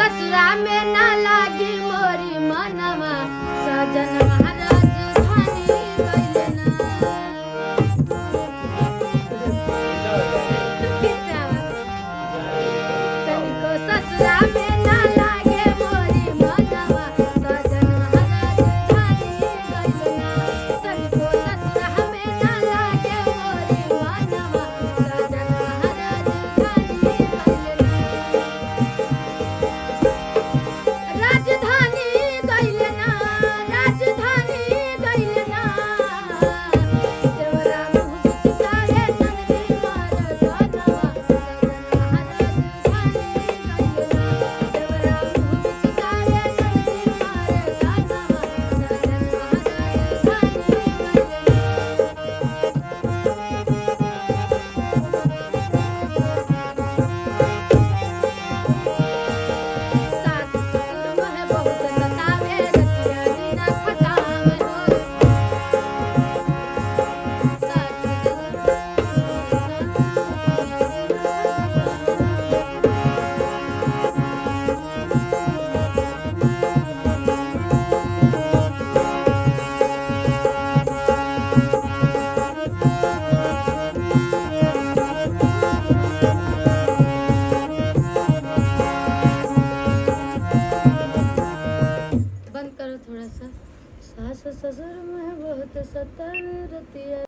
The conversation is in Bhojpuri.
ससुरा में ना लागी मोरी मनवा सजन महाराज धानी गइले ना तनिको ससुरा में ना लागे मोरी मनवा सजन महाराज धानी गइले ना तनिको ससुरा में ना लागे मोरी मनवा सजन महाराज धानी गइले ना राजधानी गइले ना राजधानी गइले ना देवरा मुँह बिचकारे नंदी मार धनवा सजन महाराज धानी गइले ना देवरा मुँह बिचकारे नंदी मार धनवा सजन महाराज धानी सास ससुर मोहे बहुत सतावे रतिया बिना खटावे हो सास बंद करो थोड़ा सा सास ससुर मोहे बहुत सतावे रतिया